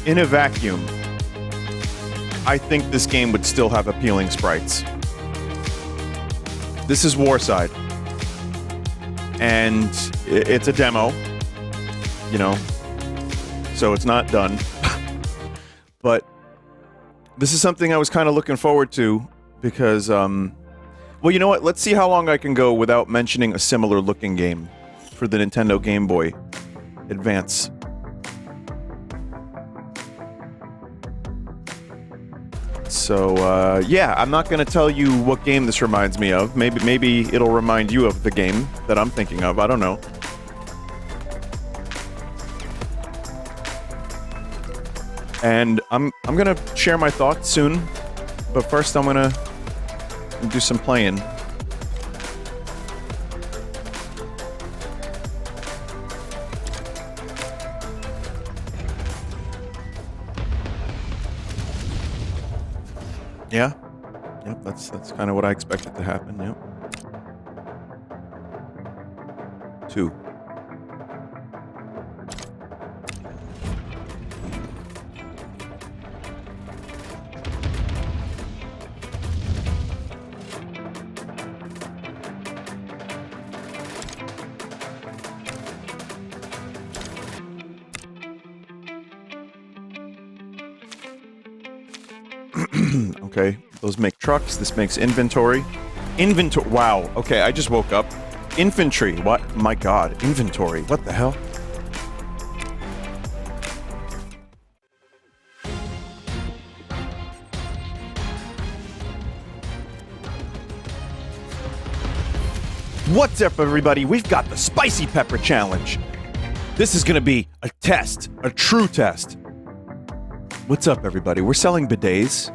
in a vacuum, I think this game would still have appealing sprites. This is Warside. And it's a demo, you know, so it's not done. But this is something I was kind of looking forward to because, well, you know what? Let's see how long I can go without mentioning a similar looking game for the Nintendo Game Boy Advance. So, yeah, I'm not going to tell you what game this reminds me of. Maybe it'll remind you of the game that I'm thinking of. I don't know. And I'm going to share my thoughts soon. But first, I'm going to do some playing. Yeah. Yep, that's kind of what I expected to happen, yep. 2. Okay, those make trucks. This makes inventory. Wow. Okay, I just woke up. Infantry. What? My God. Inventory. What the hell? What's up, everybody? We've got the Spicy Pepper Challenge. This is gonna be a test. A true test. What's up, everybody? We're selling bidets.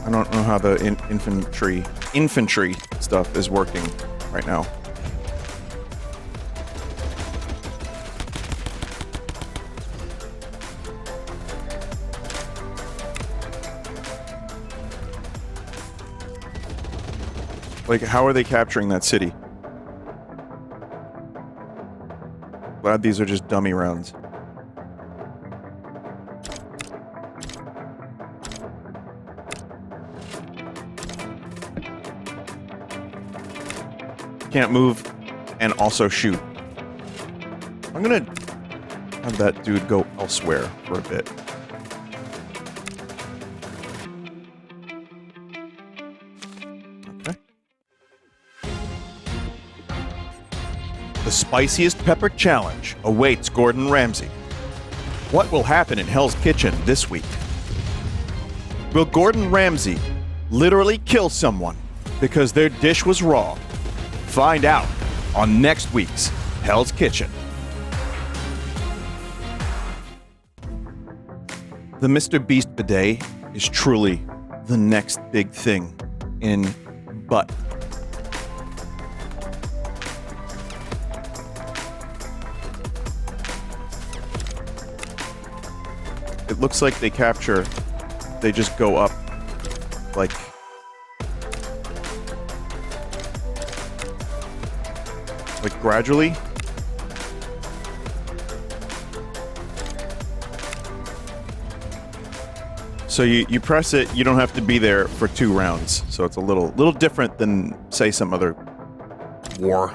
I don't know how the infantry stuff is working right now. Like, how are they capturing that city? Glad these are just dummy rounds. Can't move and also shoot. I'm gonna have that dude go elsewhere for a bit. Okay. The Spiciest Pepper Challenge awaits Gordon Ramsay. What will happen in Hell's Kitchen this week? Will Gordon Ramsay literally kill someone because their dish was raw? Find out on next week's Hell's Kitchen. The Mr. Beast bidet is truly the next big thing in butt. It looks like they just go up like gradually. So you press it, you don't have to be there for 2 rounds. So it's a little different than, say, some other war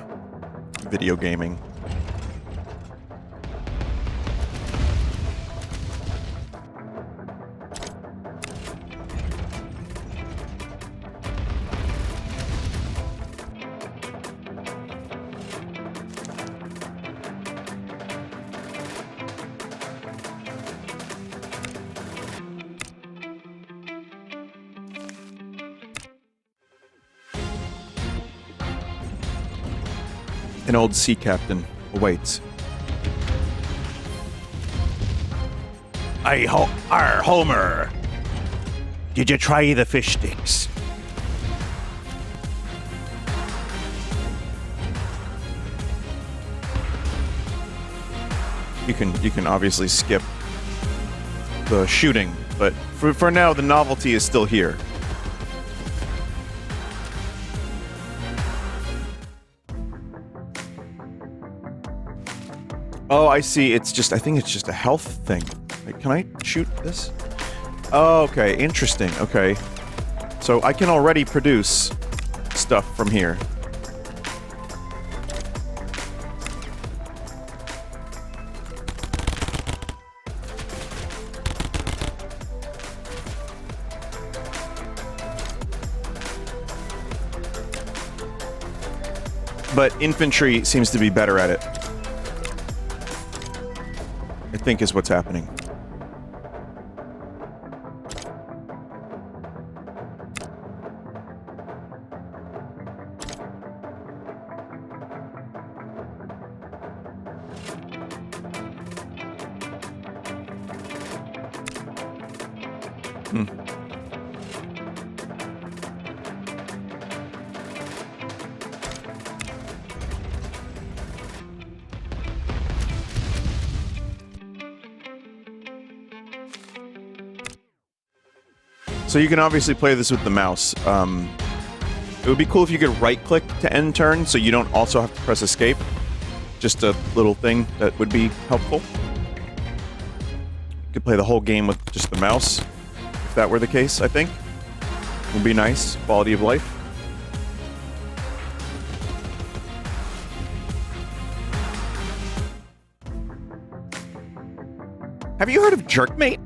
video gaming. An old sea captain awaits. Homer! Did you try the fish sticks? You can obviously skip the shooting But for now, the novelty is still here. Oh, I see. It's just, I think it's just a health thing. Wait, can I shoot this? Oh, okay. Interesting. Okay. So I can already produce stuff from here. But infantry seems to be better at it. I think is what's happening. So you can obviously play this with the mouse. It would be cool if you could right-click to end turn, so you don't also have to press escape. Just a little thing that would be helpful. You could play the whole game with just the mouse, if that were the case, I think. Would be nice. Quality of life. Have you heard of Jerkmate?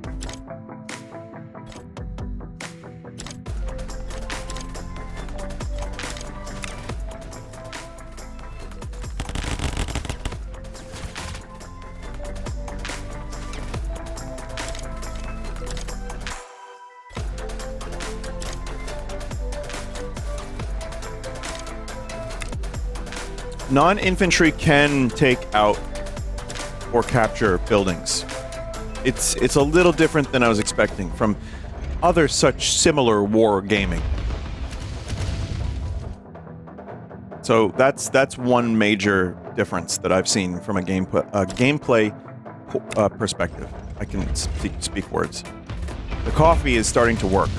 Non-infantry can take out or capture buildings. It's a little different than I was expecting from other such similar war gaming. So that's one major difference that I've seen from a gameplay perspective. I can speak words. The coffee is starting to work.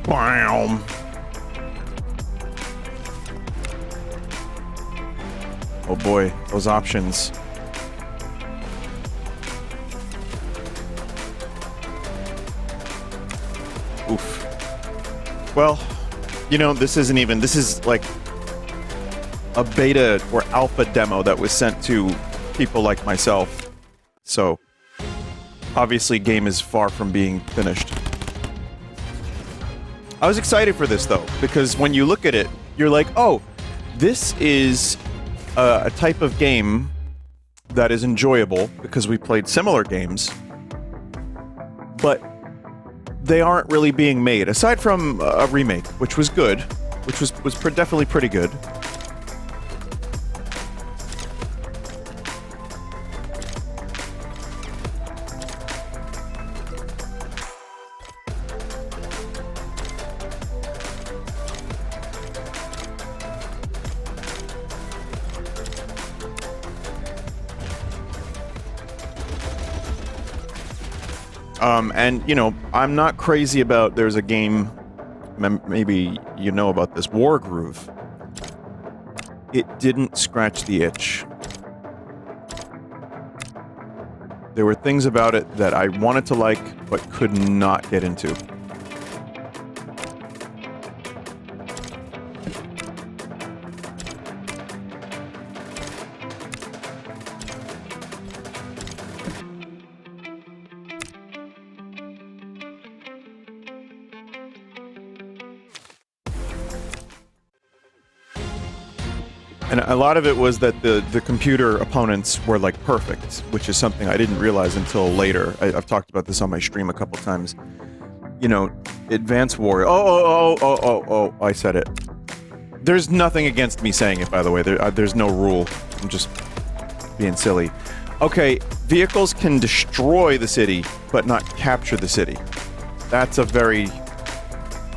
Bam. Oh boy, those options. Oof. Well, you know, this is like a beta or alpha demo that was sent to people like myself. So, obviously, game is far from being finished. I was excited for this, though, because when you look at it, you're like, oh, this is a type of game that is enjoyable, because we played similar games, but they aren't really being made, aside from a remake, which was good, which was definitely pretty good. And, you know, I'm not crazy about, there's a game, maybe you know about this, Wargroove. It didn't scratch the itch. There were things about it that I wanted to like, but could not get into. And a lot of it was that the computer opponents were, like, perfect, which is something I didn't realize until later. I've talked about this on my stream a couple times. You know, Advanced Warrior... Oh, I said it. There's nothing against me saying it, by the way. There's no rule. I'm just being silly. Okay, vehicles can destroy the city, but not capture the city. That's a very...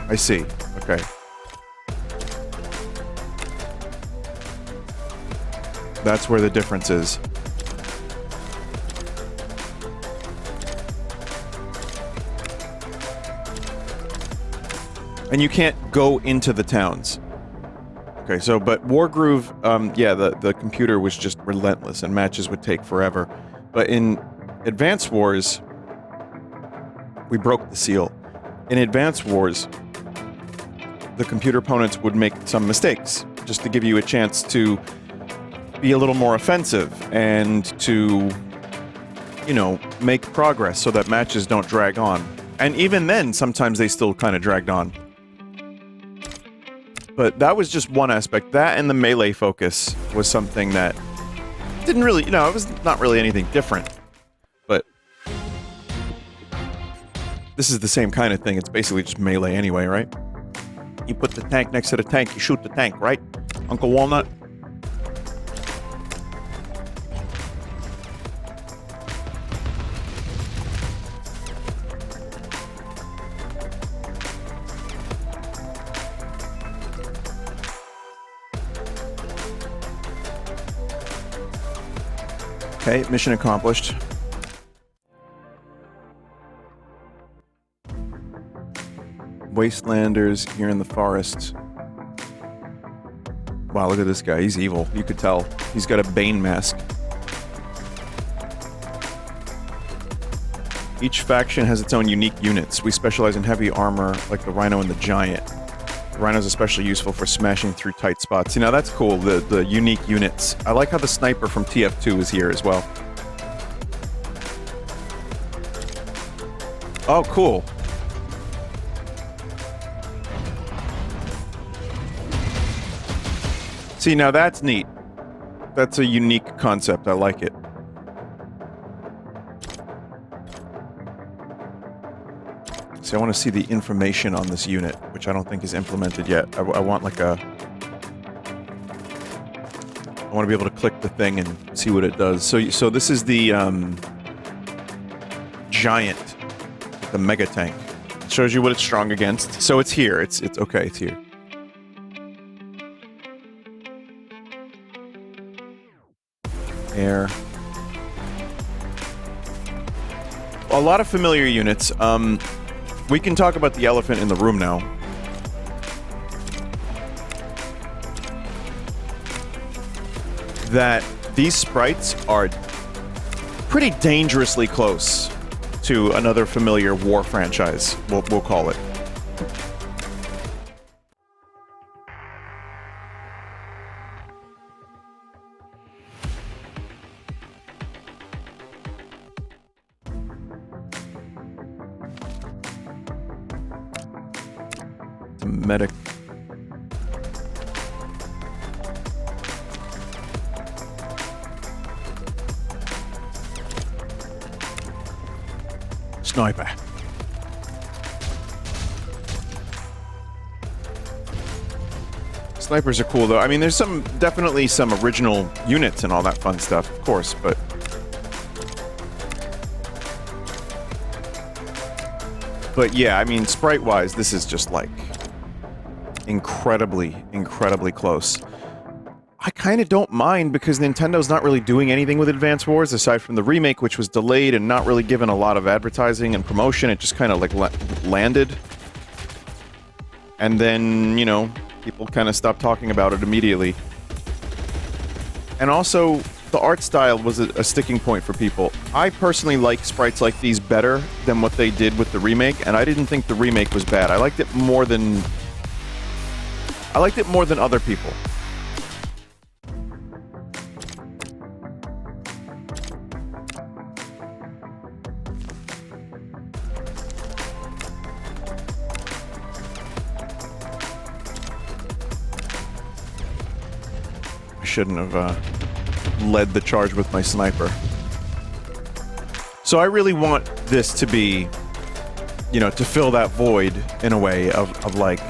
I see. Okay. That's where the difference is. And you can't go into the towns. Okay, so, but Wargroove, yeah, the computer was just relentless and matches would take forever. But in Advance Wars, we broke the seal. In Advance Wars, the computer opponents would make some mistakes, just to give you a chance to be a little more offensive and to, you know, make progress so that matches don't drag on. And even then, sometimes they still kind of dragged on. But that was just one aspect. That and the melee focus was something that didn't really, you know, it was not really anything different. But this is the same kind of thing. It's basically just melee anyway, right? You put the tank next to the tank, you shoot the tank, right? Uncle Walnut? Okay, mission accomplished. Wastelanders here in the forest. Wow, look at this guy. He's evil. You could tell. He's got a Bane mask. Each faction has its own unique units. We specialize in heavy armor, like the Rhino and the Giant. The Rhino's especially useful for smashing through tight spots. You know, that's cool, the unique units. I like how the sniper from TF2 is here as well. Oh, cool. See, now that's neat. That's a unique concept. I like it. See, I want to see the information on this unit, which I don't think is implemented yet. I want like a... I want to be able to click the thing and see what it does. So this is the Giant, the Mega Tank. It shows you what it's strong against. So it's here. It's okay. It's here. Air. A lot of familiar units. We can talk about the elephant in the room now. That these sprites are pretty dangerously close to another familiar war franchise, we'll call it. The medic. Sniper. Snipers are cool though. I mean, there's definitely some original units and all that fun stuff, of course, but yeah, I mean, sprite-wise, this is just like incredibly close. I kind of don't mind because Nintendo's not really doing anything with Advance Wars aside from the remake, which was delayed and not really given a lot of advertising and promotion. It just kind of like landed. And then, you know, people kind of stopped talking about it immediately. And also, the art style was a sticking point for people. I personally like sprites like these better than what they did with the remake, and I didn't think the remake was bad. I liked it more than other people. I shouldn't have led the charge with my sniper. So I really want this to be, you know, to fill that void in a way of like,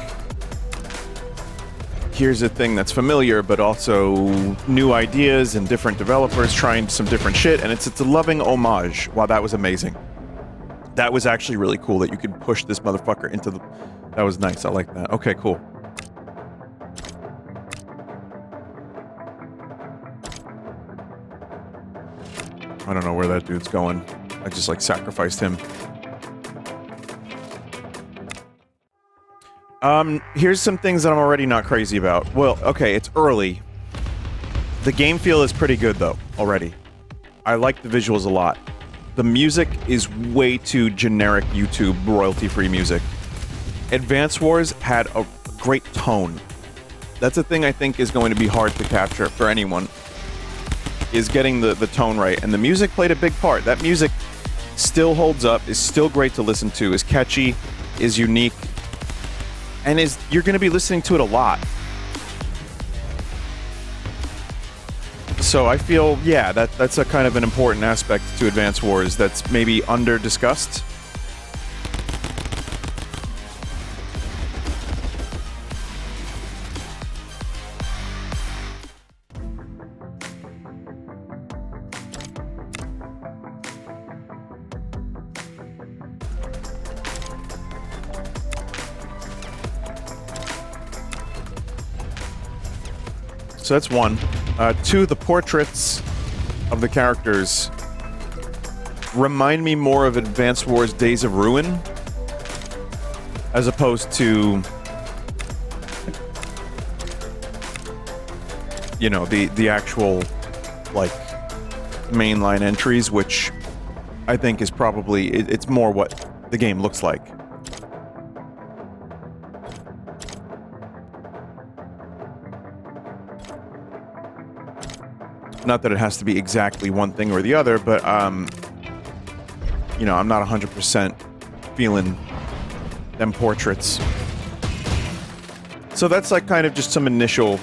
here's a thing that's familiar, but also new ideas and different developers trying some different shit, and it's a loving homage. Wow, that was amazing. That was actually really cool that you could push this motherfucker into the... That was nice, I like that. Okay, cool. I don't know where that dude's going. I just, like, sacrificed him. Here's some things that I'm already not crazy about. Well, okay, it's early. The game feel is pretty good, though, already. I like the visuals a lot. The music is way too generic YouTube royalty-free music. Advance Wars had a great tone. That's a thing I think is going to be hard to capture for anyone, is getting the tone right. And the music played a big part. That music still holds up, is still great to listen to, is catchy, is unique, and you're going to be listening to it a lot. So I feel, yeah, that's a kind of an important aspect to Advance Wars that's maybe under-discussed. So that's one. Two, the portraits of the characters remind me more of Advance Wars Days of Ruin, as opposed to, you know, the actual, like, mainline entries, which I think is probably, it's more what the game looks like. Not that it has to be exactly one thing or the other, but, you know, I'm not 100% feeling them portraits. So that's, like, kind of just some initial...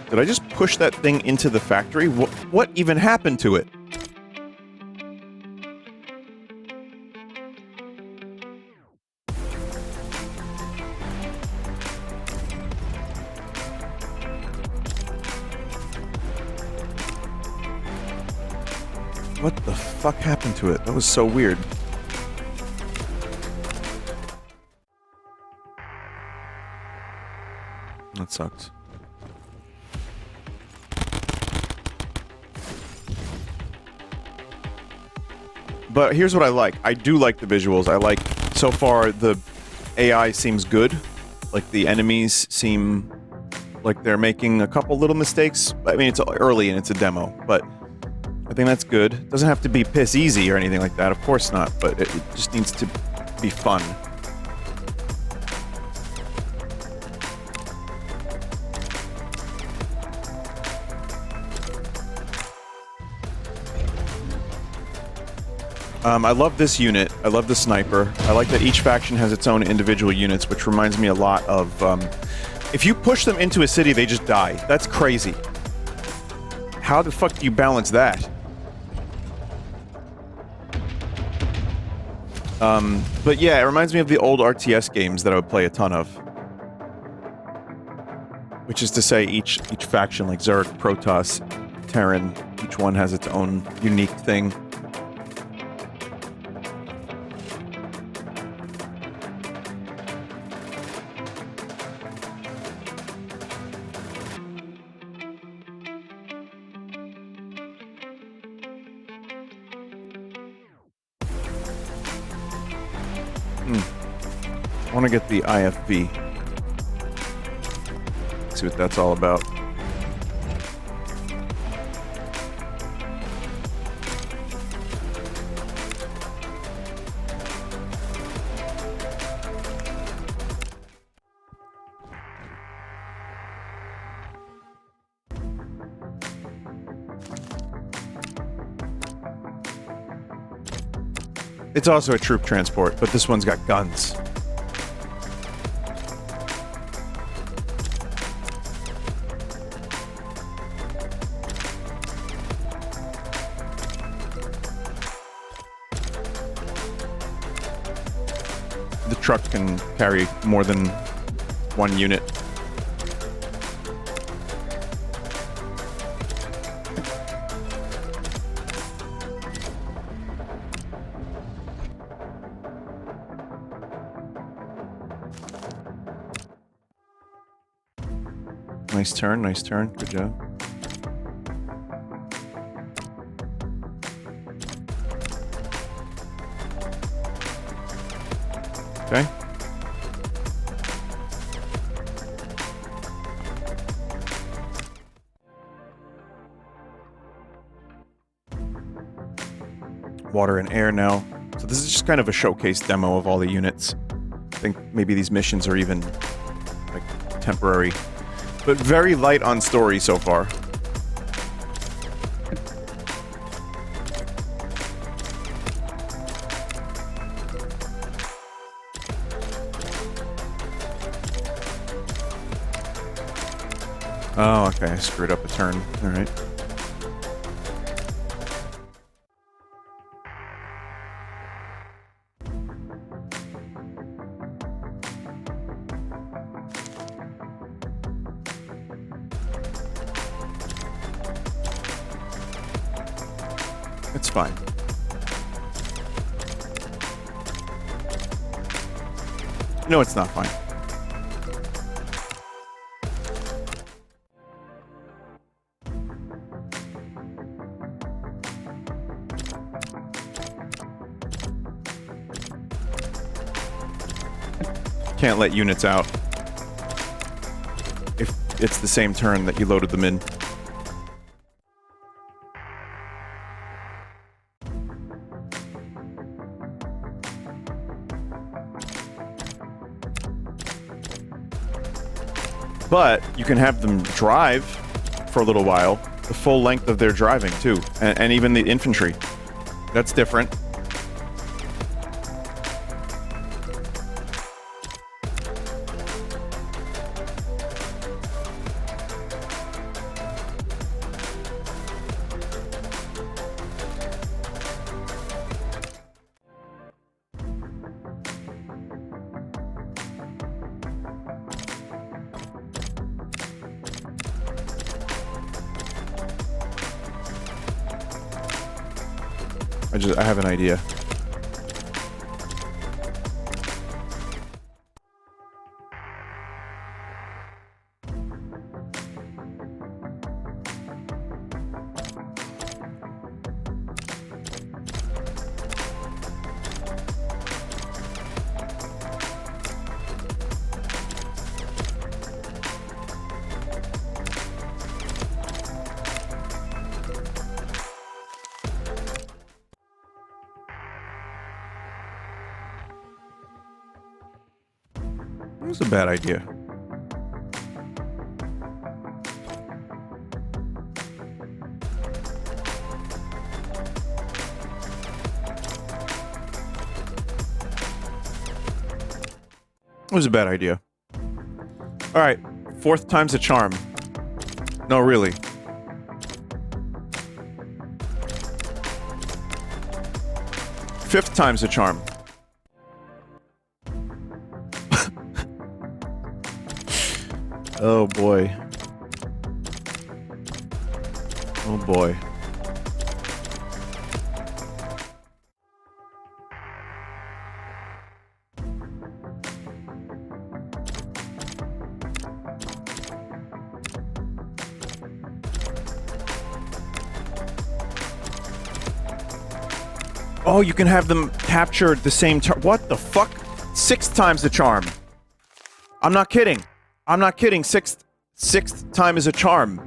Did I just push that thing into the factory? What even happened to it? What the fuck happened to it? That was so weird. That sucks. But here's what I like. I do like the visuals. I like, so far, the AI seems good. Like, the enemies seem like they're making a couple little mistakes. I mean, it's early and it's a demo, but I think that's good. It doesn't have to be piss easy or anything like that, of course not, but it just needs to be fun. I love this unit. I love the sniper. I like that each faction has its own individual units, which reminds me a lot of, if you push them into a city, they just die. That's crazy. How the fuck do you balance that? But yeah, it reminds me of the old RTS games that I would play a ton of. Which is to say, each faction, like Zerg, Protoss, Terran, each one has its own unique thing. I want to get the IFV. See what that's all about. It's also a troop transport, but this one's got guns. The truck can carry more than one unit. Nice turn, nice turn. Good job. Okay. Water and air now. So this is just kind of a showcase demo of all the units. I think maybe these missions are even like temporary, but very light on story so far. Oh, okay, I screwed up a turn. All right. It's fine. No, it's not fine. Can't let units out if it's the same turn that you loaded them in. But you can have them drive for a little while, the full length of their driving too, and even the infantry. That's different. I have an idea. That was a bad idea. It was a bad idea. Alright, fourth time's a charm. No, really. Fifth time's a charm. Oh boy. Oh boy. Oh, you can have them captured the same turn. What the fuck? 6 times the charm. I'm not kidding. I'm not kidding. Sixth time is a charm.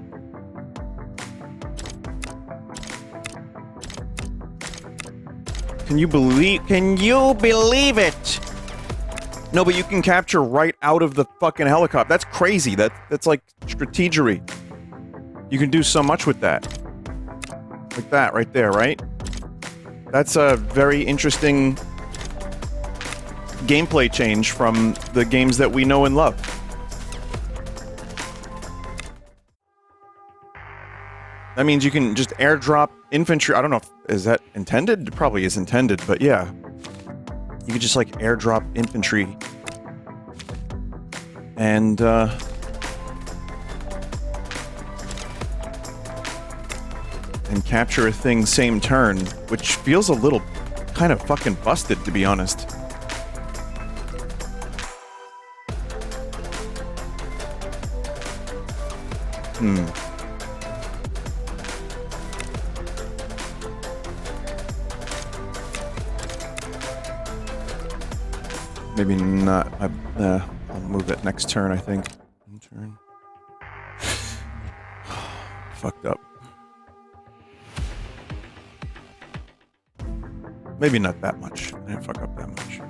Can you believe it? No, but you can capture right out of the fucking helicopter. That's crazy. That's like strategery. You can do so much with that. Like that right there, right? That's a very interesting gameplay change from the games that we know and love. That means you can just airdrop infantry. I don't know if is that intended? It probably is intended, but yeah. You could just like airdrop infantry and capture a thing same turn, which feels a little kind of fucking busted, to be honest. Maybe not. I'll move it next turn, I think. Turn. Fucked up. Maybe not that much. I didn't fuck up that much.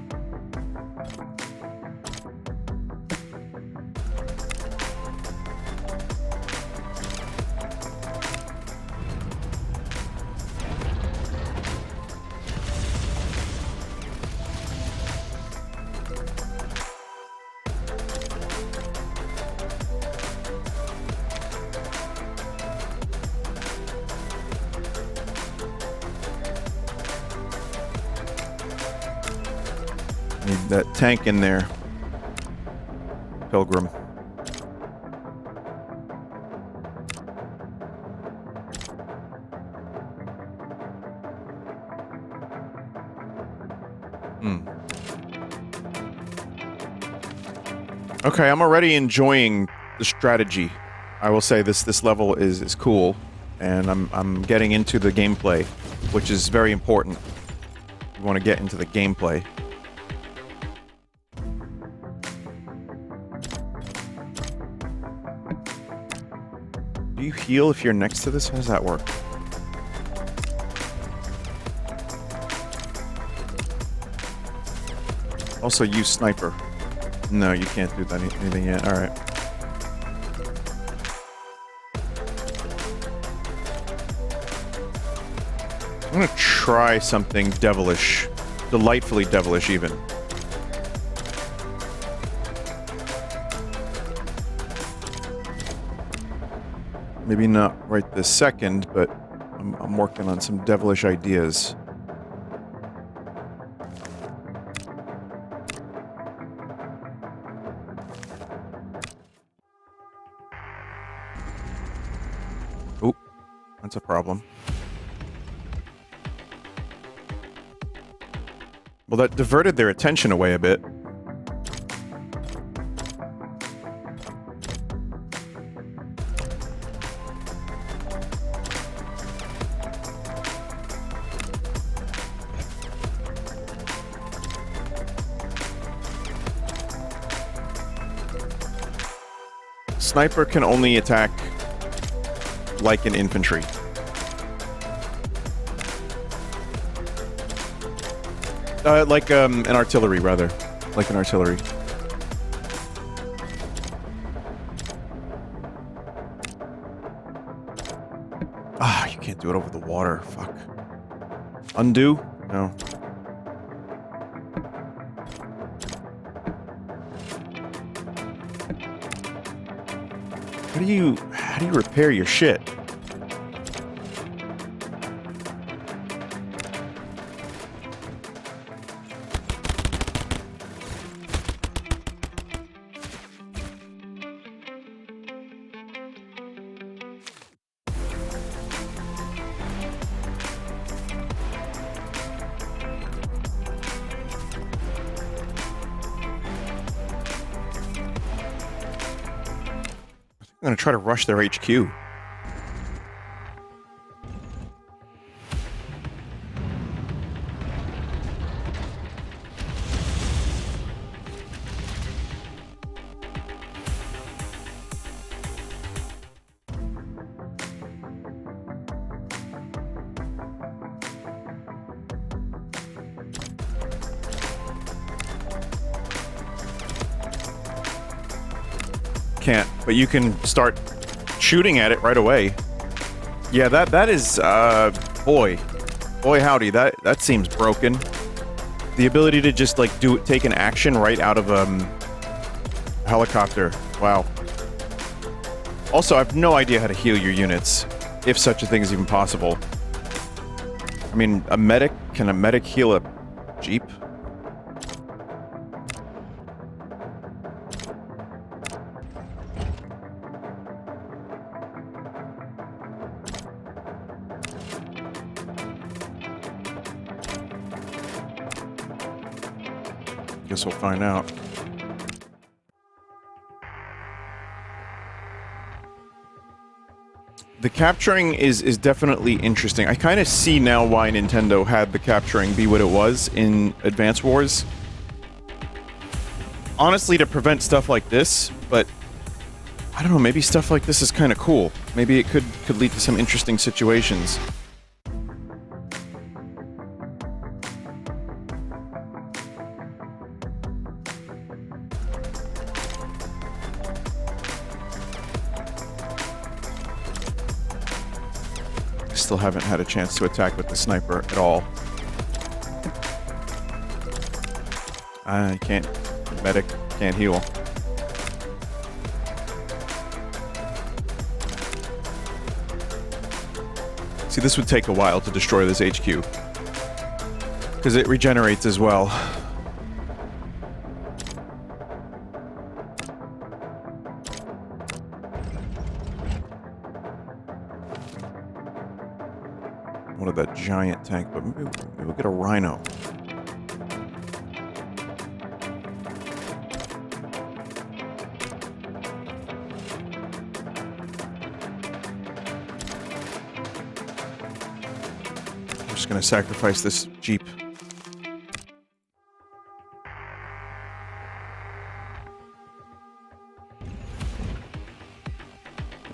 Need that tank in there. Pilgrim. Okay, I'm already enjoying the strategy. I will say this level is cool, and I'm getting into the gameplay, which is very important. You want to get into the gameplay. Do you heal if you're next to this? How does that work? Also use sniper. No, you can't do that anything yet. Alright. I'm gonna try something devilish. Delightfully devilish, even. Maybe not right this second, but I'm working on some devilish ideas. Oh, that's a problem. Well, that diverted their attention away a bit. Sniper can only attack like an infantry. Like an artillery, rather. Like an artillery. Ah, you can't do it over the water. Fuck. Undo? No. How do you repair your shit? I'm gonna try to rush their HQ. Can't, but you can start shooting at it right away. Yeah, that is, boy howdy, that seems broken. The ability to just, like, take an action right out of, helicopter. Wow. Also, I have no idea how to heal your units, if such a thing is even possible. I mean, can a medic heal a Jeep? Guess we'll find out. The capturing is definitely interesting. I kind of see now why Nintendo had the capturing be what it was in Advance Wars. Honestly, to prevent stuff like this, but I don't know, maybe stuff like this is kind of cool. Maybe it could lead to some interesting situations. Still haven't had a chance to attack with the sniper at all. I can't. Medic can't heal. See, this would take a while to destroy this HQ. Because it regenerates as well. One of that giant tank, but maybe we'll get a rhino. I'm just gonna sacrifice this Jeep.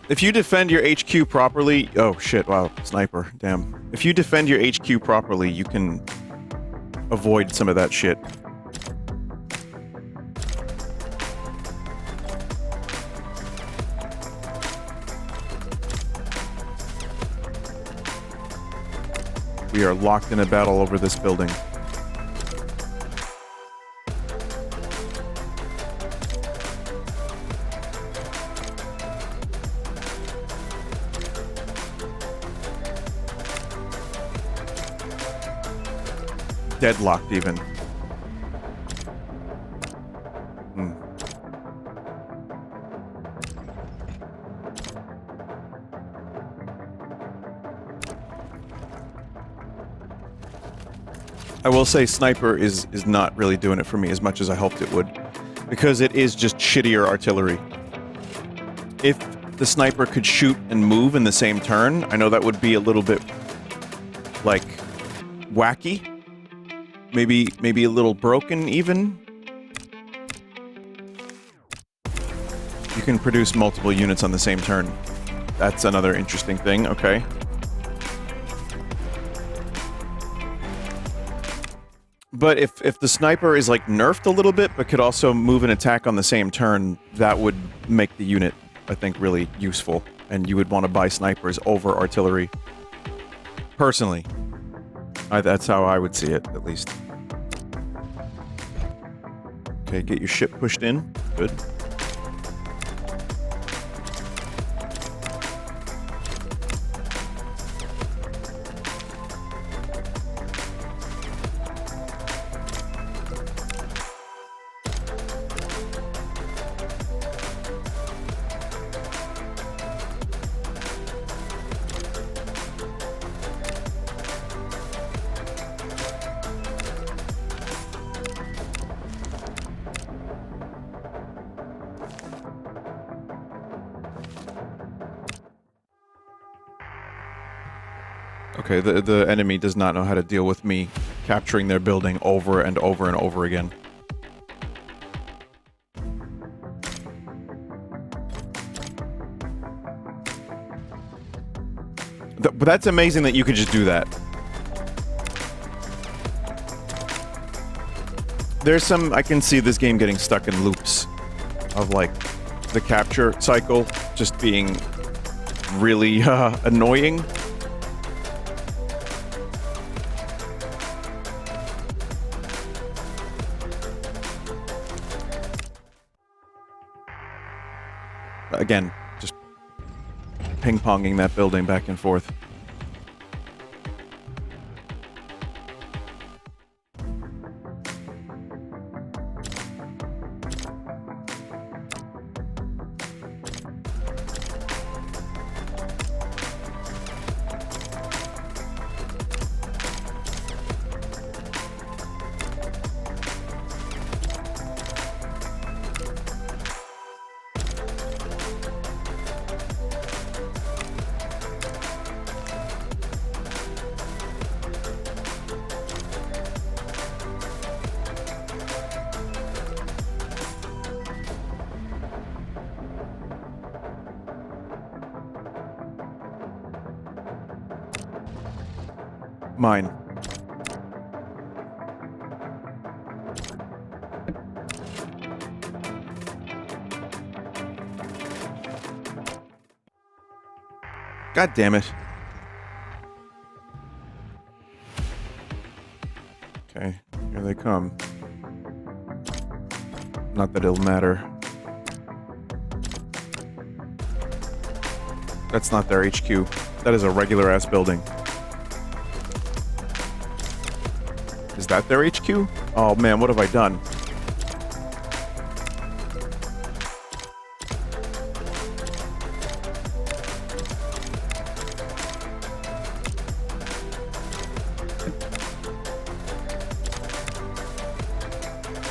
If you defend your HQ properly... Oh, shit, wow, sniper, damn. If you defend your HQ properly, you can avoid some of that shit. We are locked in a battle over this building. Deadlocked, even. I will say sniper is not really doing it for me as much as I hoped it would, because it is just shittier artillery. If the sniper could shoot and move in the same turn, I know that would be a little bit, like, wacky. Maybe a little broken, even. You can produce multiple units on the same turn. That's another interesting thing, okay. But if the sniper is, like, nerfed a little bit, but could also move and attack on the same turn, that would make the unit, I think, really useful. And you would want to buy snipers over artillery. Personally. That's how I would see it, at least. Okay, get your ship pushed in. Good. Okay, the enemy does not know how to deal with me capturing their building over and over and over again. But that's amazing that you could just do that. There's some... I can see this game getting stuck in loops of, like, the capture cycle just being really annoying. Again, just ping-ponging that building back and forth. Mine. God damn it. Okay, here they come. Not that it'll matter. That's not their HQ. That is a regular-ass building. Is that their HQ? Oh man, what have I done?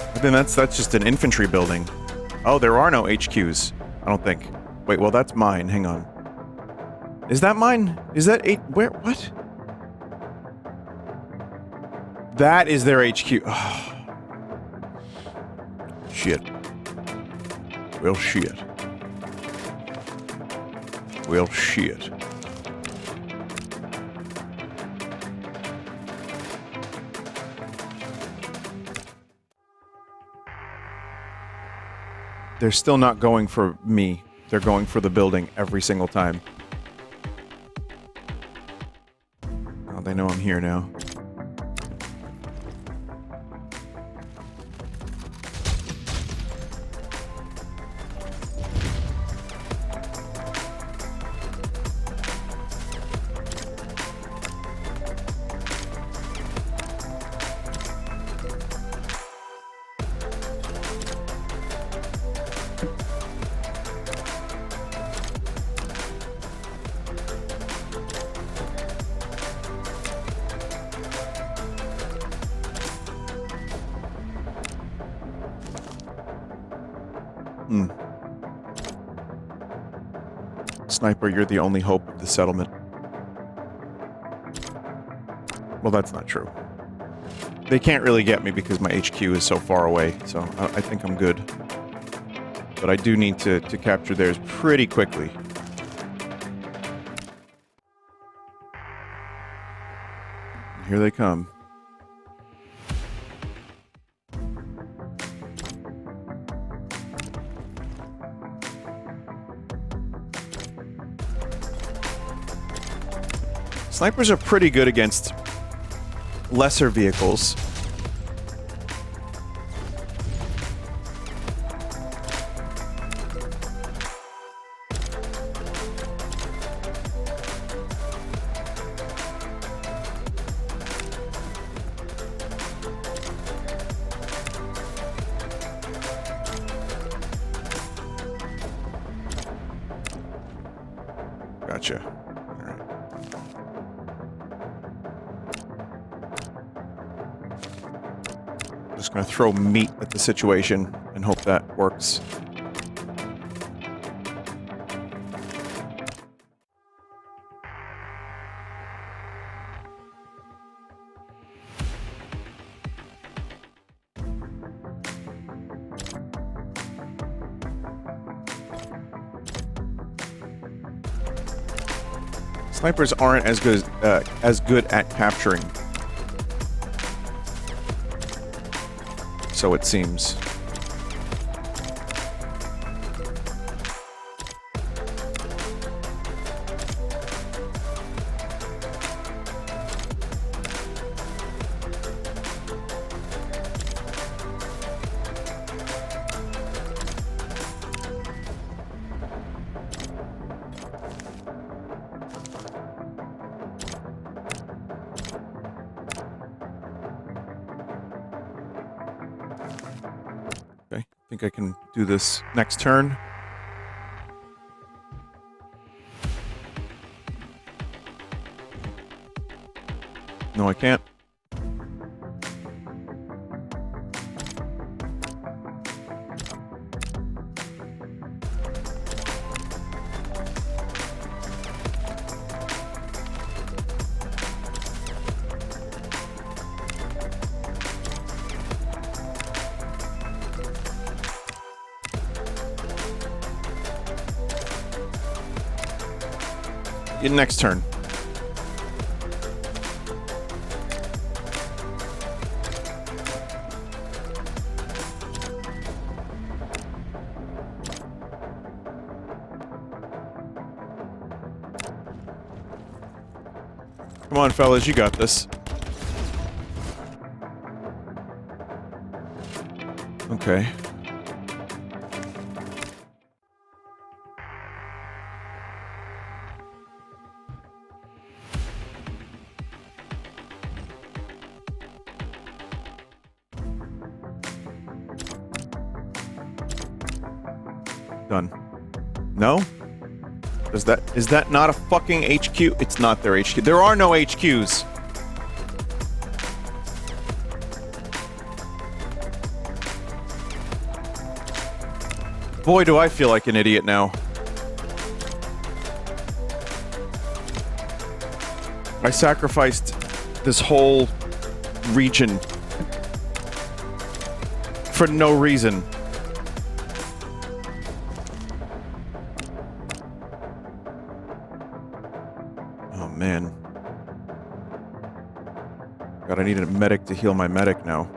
I think that's just an infantry building. Oh, there are no HQs. I don't think. Wait, well that's mine. Hang on. Is that mine? Is that where? What? That is their HQ. Oh. Shit. Well, shit. Well, shit. They're still not going for me. They're going for the building every single time. Oh, they know I'm here now. Sniper, you're the only hope of the settlement. Well, that's not true. They can't really get me because my HQ is so far away, so I think I'm good. But I do need to capture theirs pretty quickly. Here they come. Snipers are pretty good against lesser vehicles. Gotcha. Just gonna throw meat at the situation and hope that works. Snipers aren't as good at capturing. So it seems. Okay, I think I can do this next turn. No, I can't. Next turn. Come on, fellas, you got this. Okay. Done. No? Is that not a fucking HQ? It's not their HQ. There are no HQs. Boy, do I feel like an idiot now. I sacrificed this whole region for no reason. Oh, man. God, I need a medic to heal my medic now.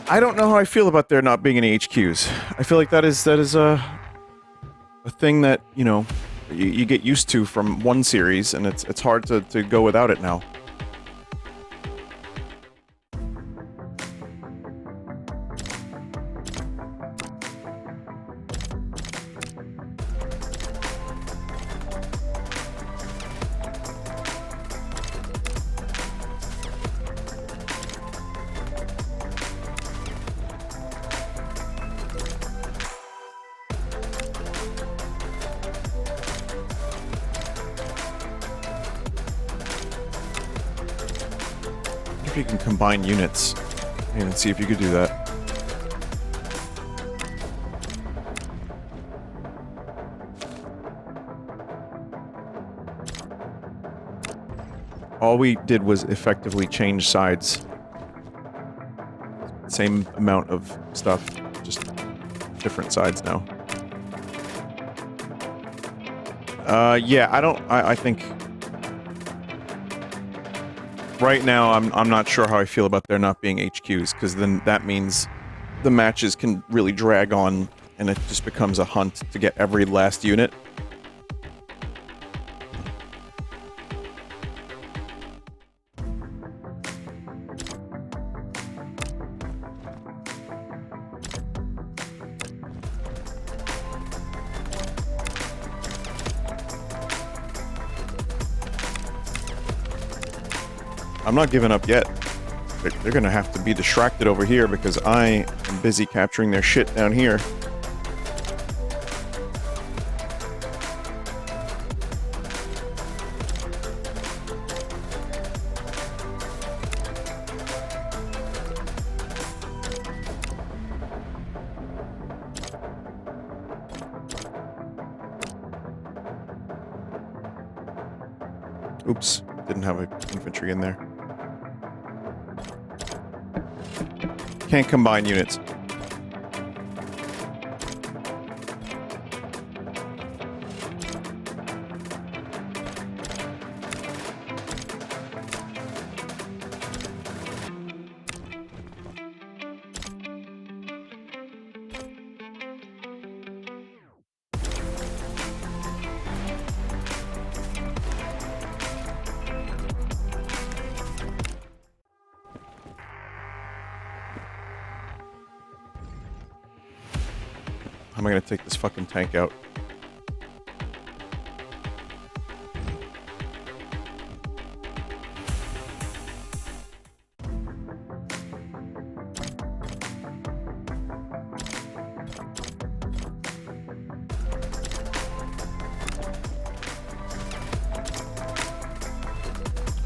I don't know how I feel about there not being any HQs. I feel like that is a thing that, you know, you get used to from one series, and it's hard to go without it now. If you can combine units and see if you could do that. All we did was effectively change sides. Same amount of stuff, just different sides now. Yeah, I think right now I'm not sure how I feel about there not being HQs, because then that means the matches can really drag on and it just becomes a hunt to get every last unit. I'm not giving up yet. They're gonna have to be distracted over here because I am busy capturing their shit down here. Oops, didn't have infantry in there. Can't combine units. How am I gonna take this fucking tank out?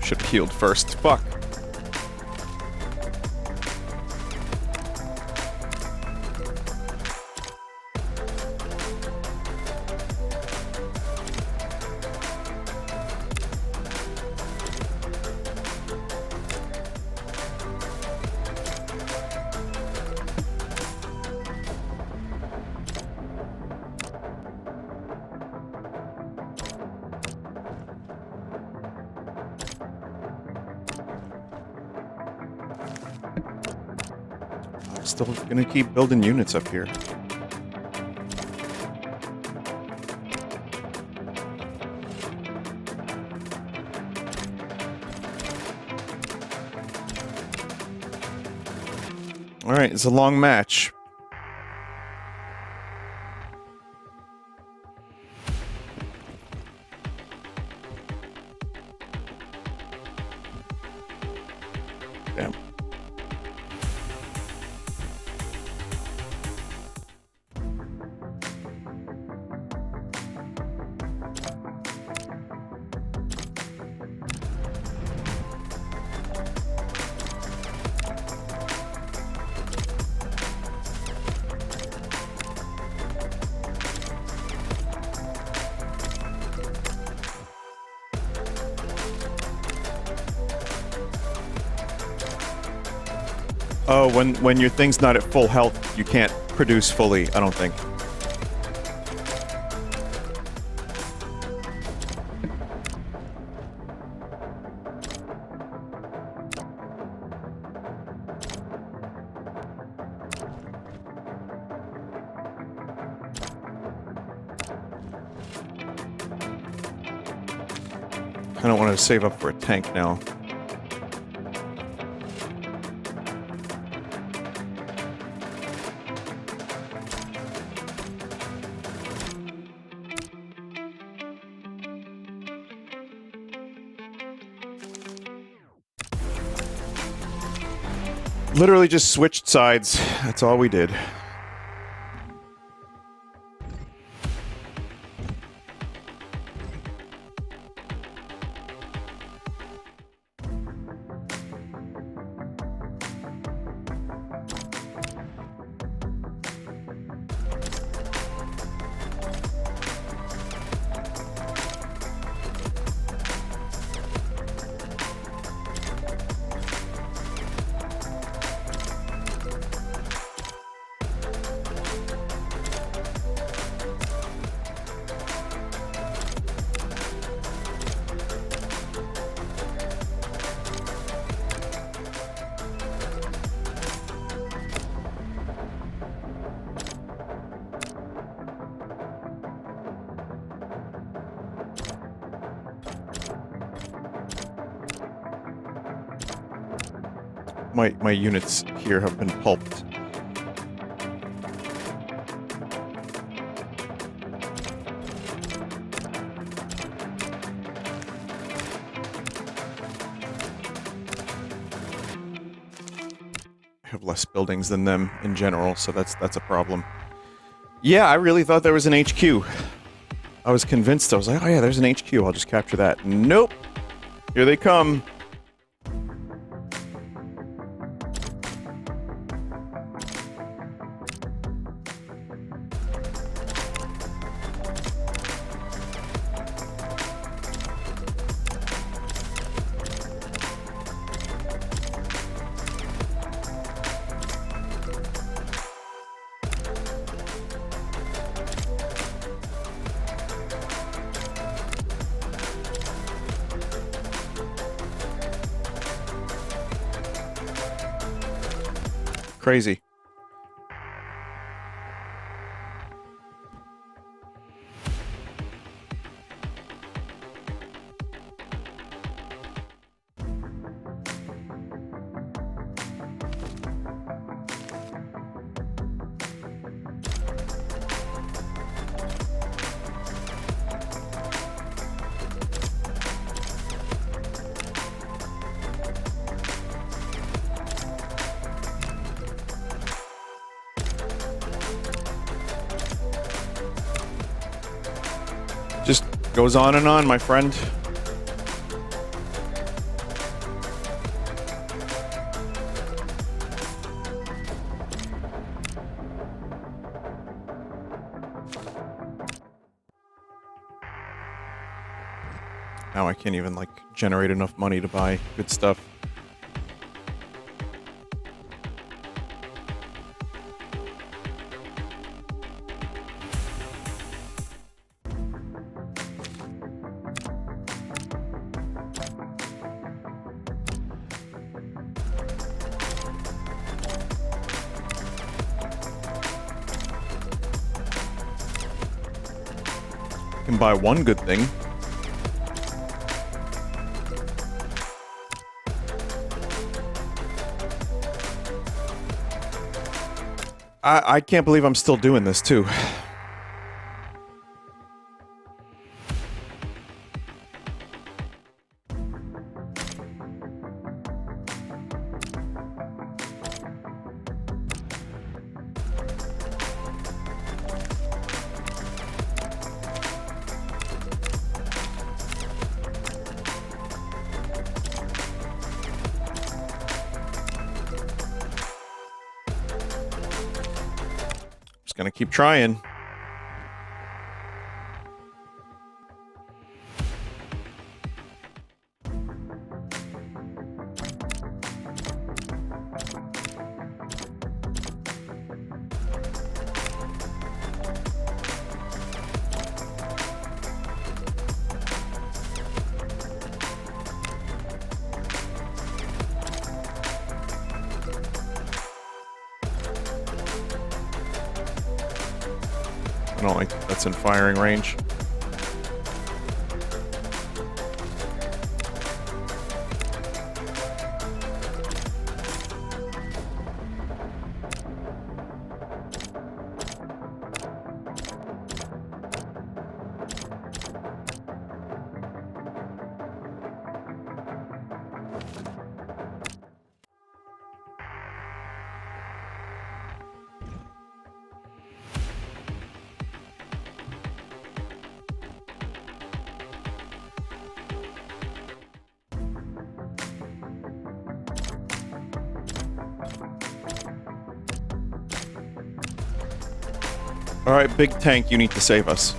Should have healed first. Fuck. Still gonna keep building units up here. Alright, it's a long match. Damn. Oh, when your thing's not at full health, you can't produce fully, I don't think. I don't want to save up for a tank now. Literally just switched sides. That's all we did. My units here have been pulped. I have less buildings than them in general, so that's a problem. Yeah, I really thought there was an HQ. I was convinced. I was like, oh yeah, there's an HQ. I'll just capture that. Nope. Here they come. Crazy. Just goes on and on, my friend. Now I can't even, like, generate enough money to buy good stuff. Can buy one good thing. I can't believe I'm still doing this, too. Gonna keep trying. I don't like that's in firing range. Alright, big tank, you need to save us.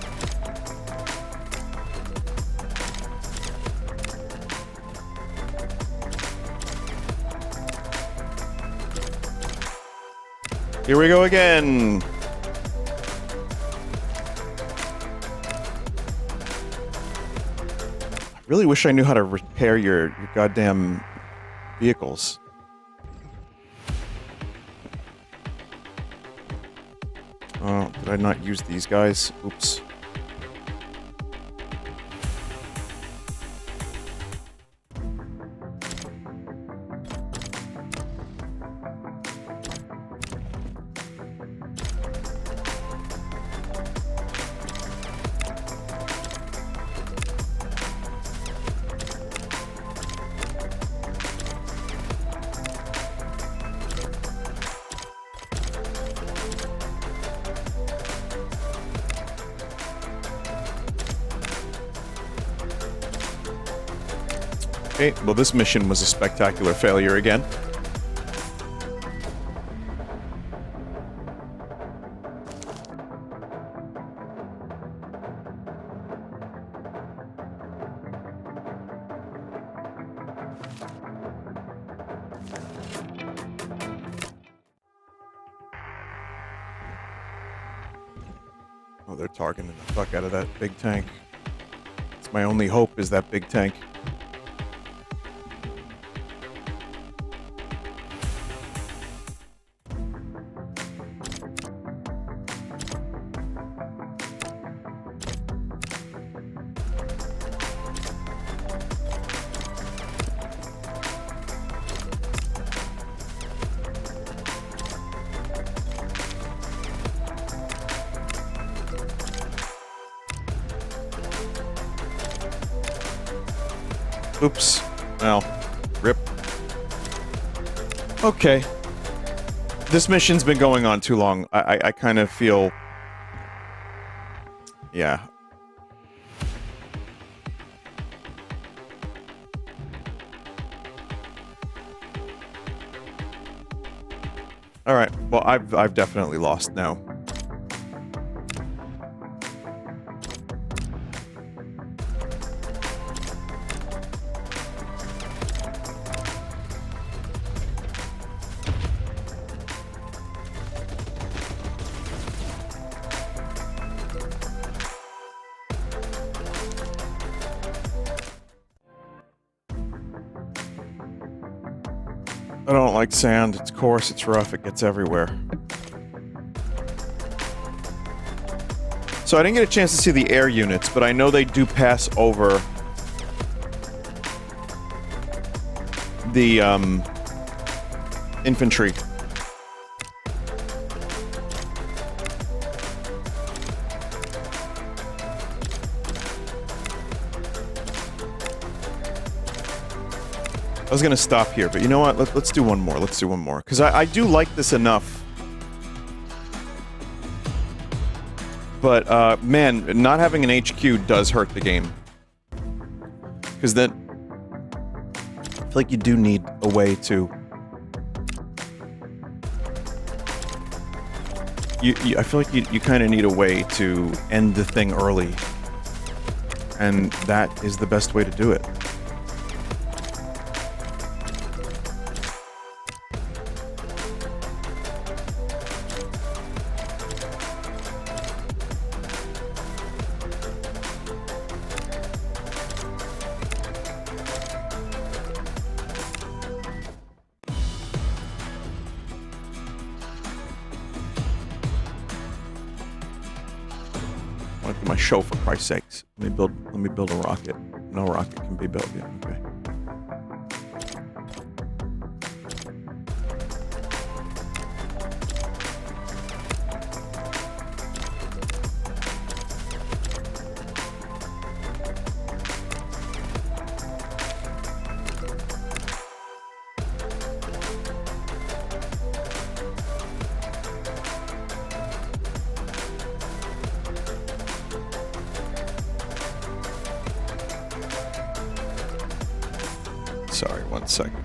Here we go again! I really wish I knew how to repair your goddamn vehicles. Oh, did I not use these guys? Oops. Okay, well this mission was a spectacular failure again. Oh, they're targeting the fuck out of that big tank. It's my only hope is that big tank. Oops. Well, rip. Okay. This mission's been going on too long. I kind of feel... Yeah. Alright, well, I've definitely lost now. I don't like sand. It's coarse, it's rough, it gets everywhere. So I didn't get a chance to see the air units, but I know they do pass over the infantry. I was gonna stop here, but you know what? Let's do one more. Let's do one more. Because I do like this enough. But, man, not having an HQ does hurt the game. Because then... I feel like you do need a way to... I feel like you kind of need a way to end the thing early. And that is the best way to do it. Show, for Christ's sakes. Let me build a rocket. No rocket can be built yet. Okay. Sorry, 1 second.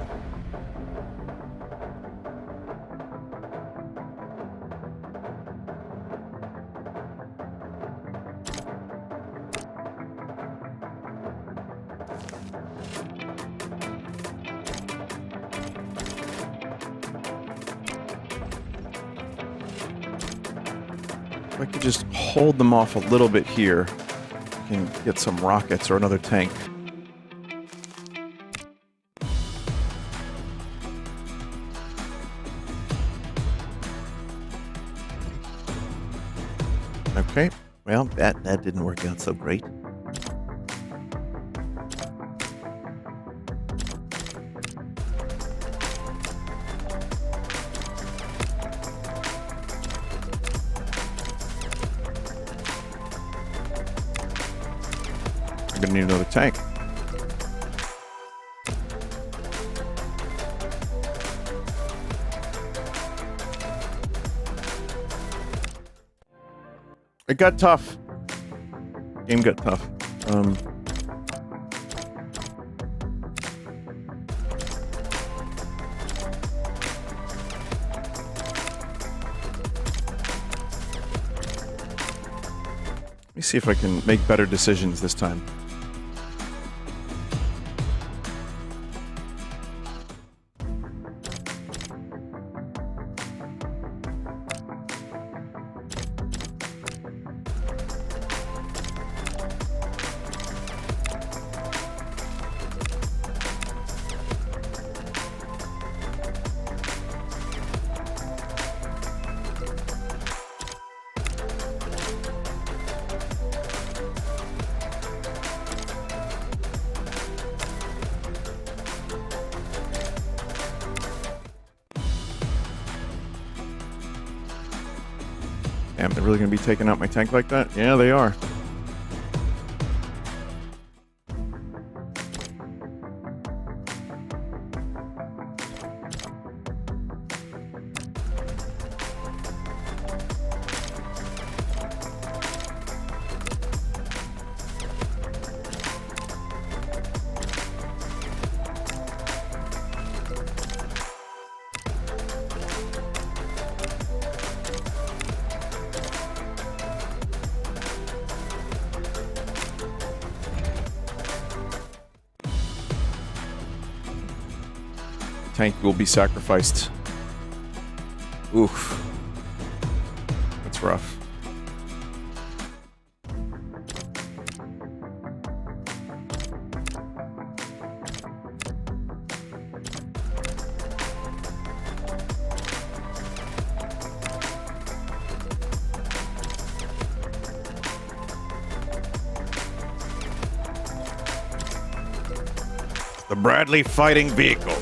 If I could just hold them off a little bit here, I can get some rockets or another tank. Okay, well, that didn't work out so great. I'm gonna need another tank. It got tough. Game got tough. Let me see if I can make better decisions this time. Damn, they're really going to be taking out my tank like that? Yeah, they are. Tank will be sacrificed. Oof. That's rough. The Bradley fighting vehicle.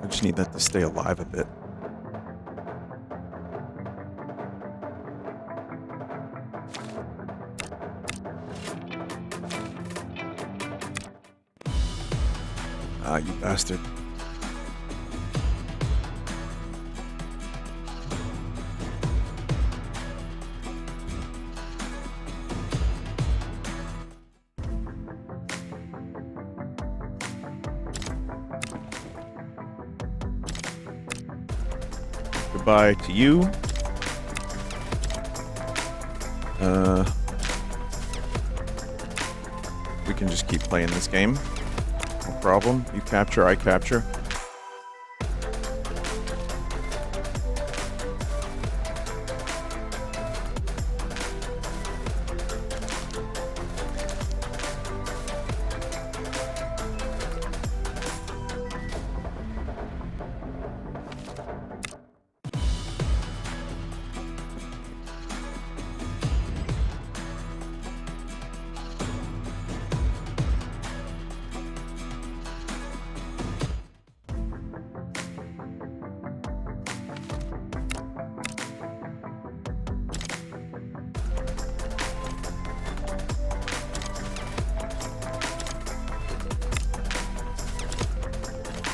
I just need that to stay alive a bit. Ah, you bastard. Goodbye to you. We can just keep playing this game. No problem. You capture, I capture.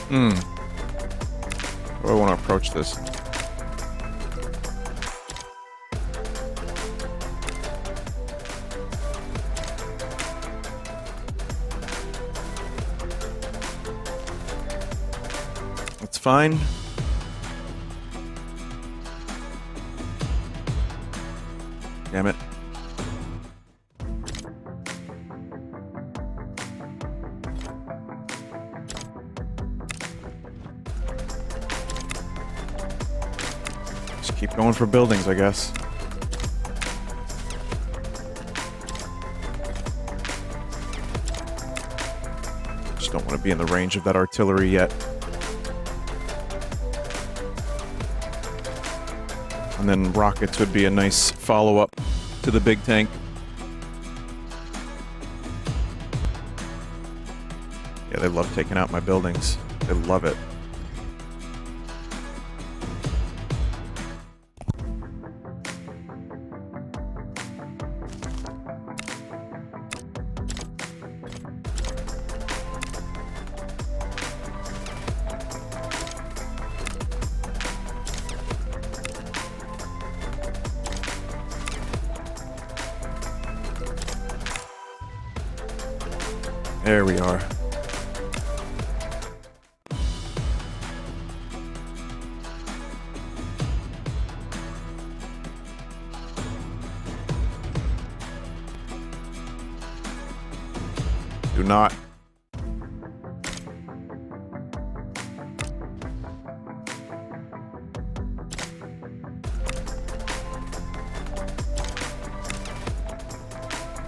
How do I want to approach this? That's fine. Damn it. Keep going for buildings, I guess. Just don't want to be in the range of that artillery yet. And then rockets would be a nice follow-up to the big tank. Yeah, they love taking out my buildings. They love it. There we are. Do not.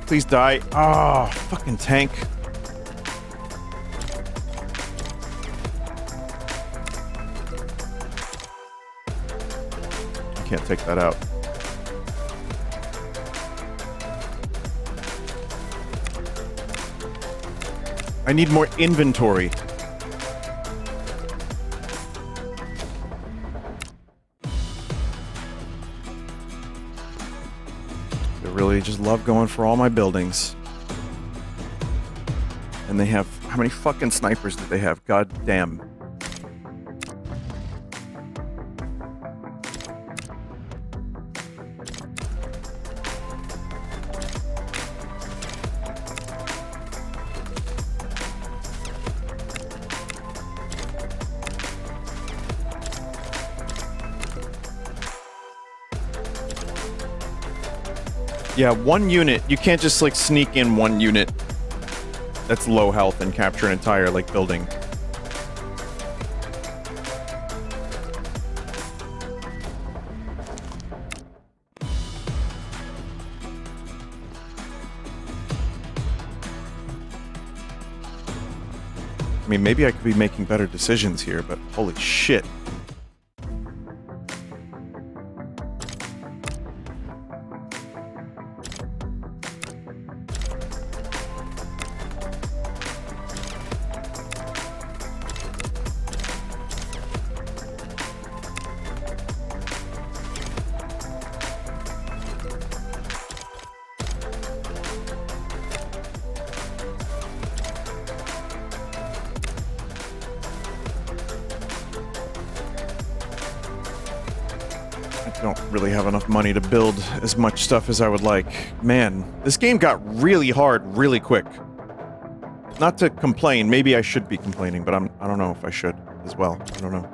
Please die. Ah, oh, fucking tank. Can't take that out. I need more inventory. They really just love going for all my buildings. And they have... How many fucking snipers do they have? God damn. Yeah, one unit. You can't just, like, sneak in one unit that's low health and capture an entire, like, building. I mean, maybe I could be making better decisions here, but holy shit. I don't really have enough money to build as much stuff as I would like. Man, this game got really hard really quick. Not to complain, maybe I should be complaining, but I don't know if I should as well. I don't know.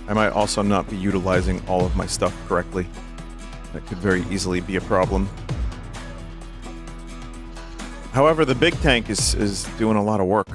I might also not be utilizing all of my stuff correctly. That could very easily be a problem. However, the big tank is doing a lot of work.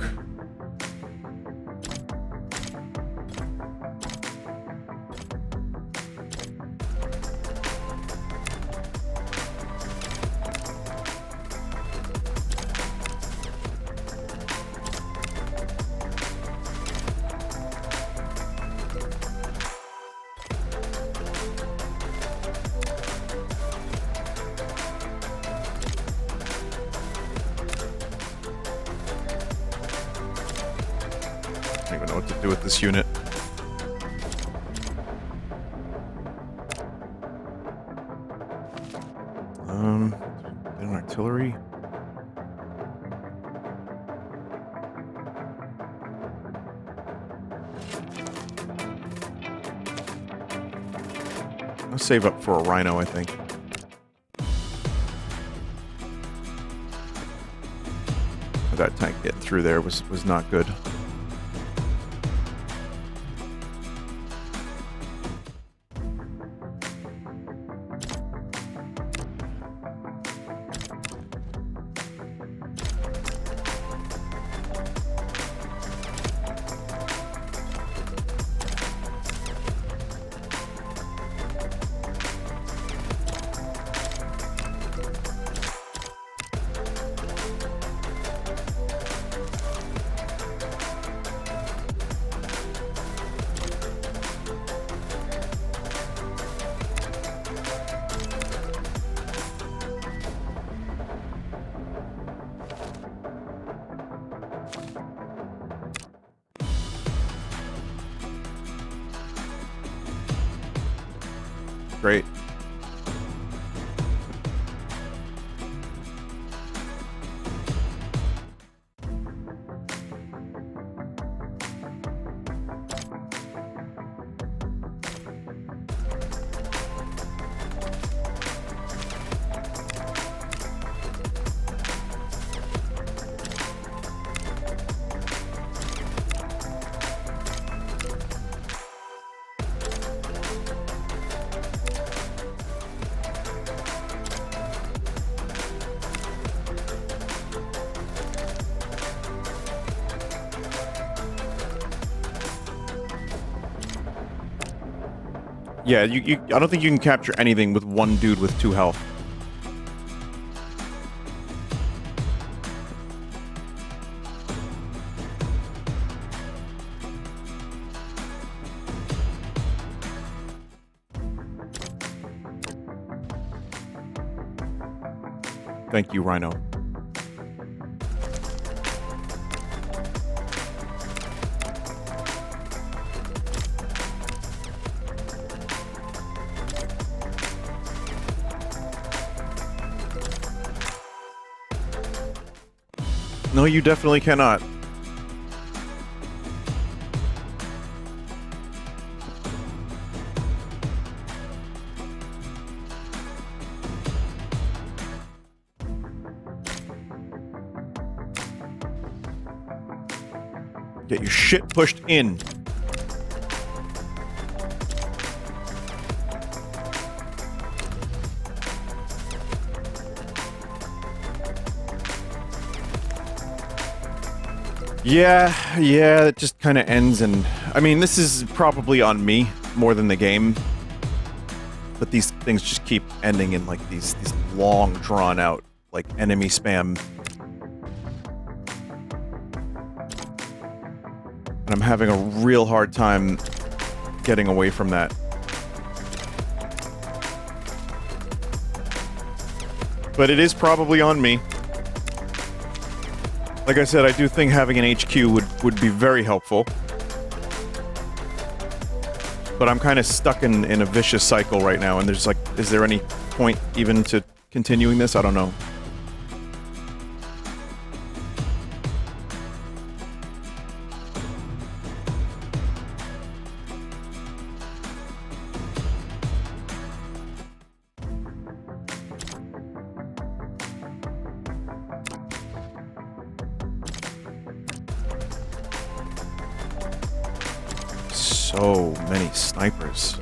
I don't even know what to do with this unit. An artillery. I'll save up for a rhino, I think. That tank getting through there was not good. Great. Yeah, I don't think you can capture anything with one dude with 2 health. Thank you, Rhino. No, you definitely cannot. Get your shit pushed in. Yeah, it just kind of ends, and I mean, this is probably on me more than the game. but these things just keep ending in like these long drawn out like enemy spam. And I'm having a real hard time getting away from that. But it is probably on me. Like I said, I do think having an HQ would be very helpful. But I'm kind of stuck in a vicious cycle right now, and there's like, is there any point even to continuing this? I don't know. So many snipers.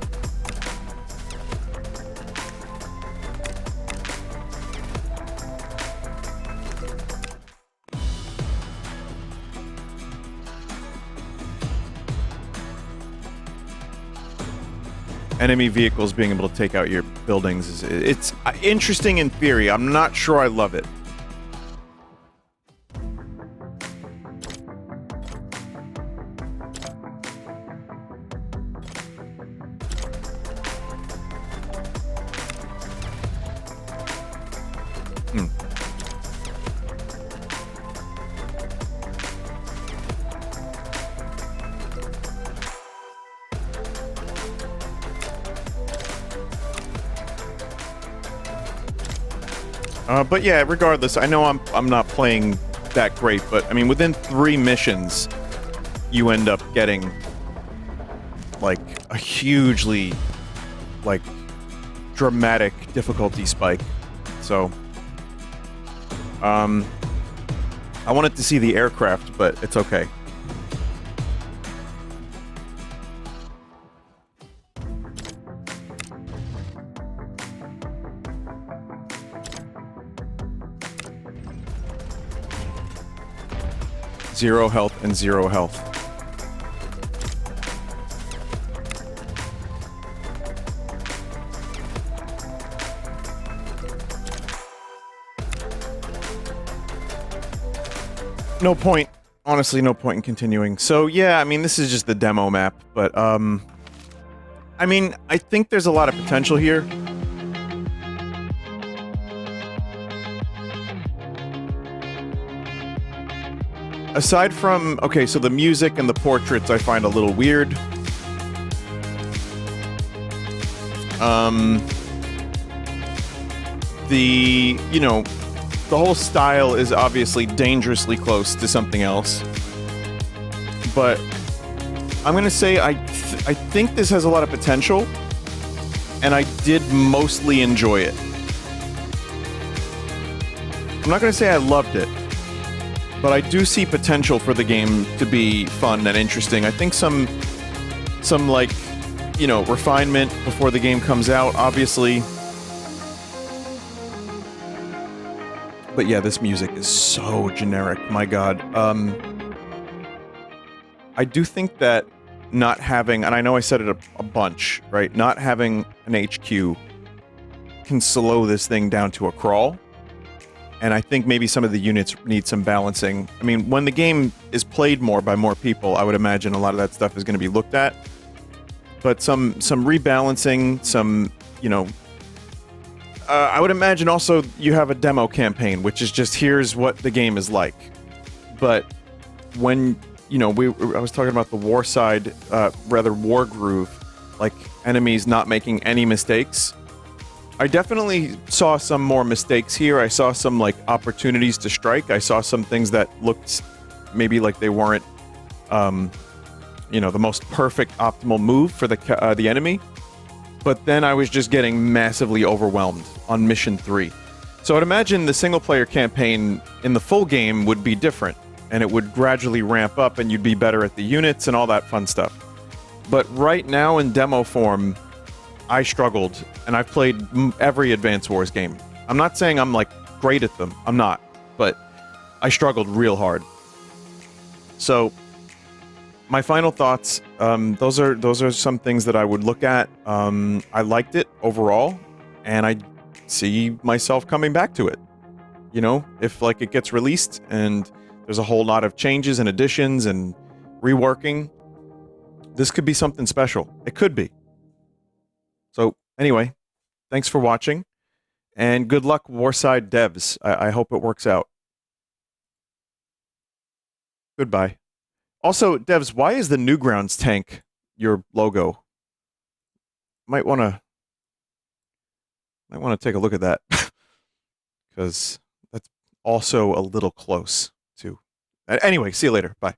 Enemy vehicles being able to take out your buildings it's interesting in theory. I'm not sure I love it. But yeah, regardless, I know I'm not playing that great, but I mean, within 3 missions, you end up getting like a hugely like dramatic difficulty spike. So, I wanted to see the aircraft, but it's okay. Zero health and 0 health. No point. Honestly, no point in continuing. So yeah, I mean, this is just the demo map, but I mean, I think there's a lot of potential here. Aside from, okay, so the music and the portraits I find a little weird. You know, the whole style is obviously dangerously close to something else. But I'm gonna say I think this has a lot of potential, and I did mostly enjoy it. I'm not gonna say I loved it, but I do see potential for the game to be fun and interesting. I think some like, you know, refinement before the game comes out, obviously. But yeah, this music is so generic, my god. I do think that not having, and I know I said it a bunch, right? Not having an HQ can slow this thing down to a crawl. And I think maybe some of the units need some balancing. I mean, when the game is played more by more people, I would imagine a lot of that stuff is going to be looked at. But some rebalancing, some, you know... I would imagine also you have a demo campaign, which is just, here's what the game is like. But when, you know, I was talking about the Warside, rather War Groove, like enemies not making any mistakes. I definitely saw some more mistakes here. I saw some, like, opportunities to strike. I saw some things that looked maybe like they weren't, you know, the most perfect optimal move for the enemy. But then I was just getting massively overwhelmed on Mission 3. So I'd imagine the single-player campaign in the full game would be different, and it would gradually ramp up, and you'd be better at the units and all that fun stuff. But right now, in demo form, I struggled, and I've played every Advance Wars game. I'm not saying I'm, like, great at them. I'm not. But I struggled real hard. So my final thoughts. Those are some things that I would look at. I liked it overall, and I see myself coming back to it. You know, if like it gets released and there's a whole lot of changes and additions and reworking, this could be something special. It could be. So anyway, thanks for watching, and good luck, Warside devs. I hope it works out. Goodbye. Also, devs, why is the Newgrounds tank your logo? Might want to take a look at that because that's also a little close to. Anyway, see you later. Bye.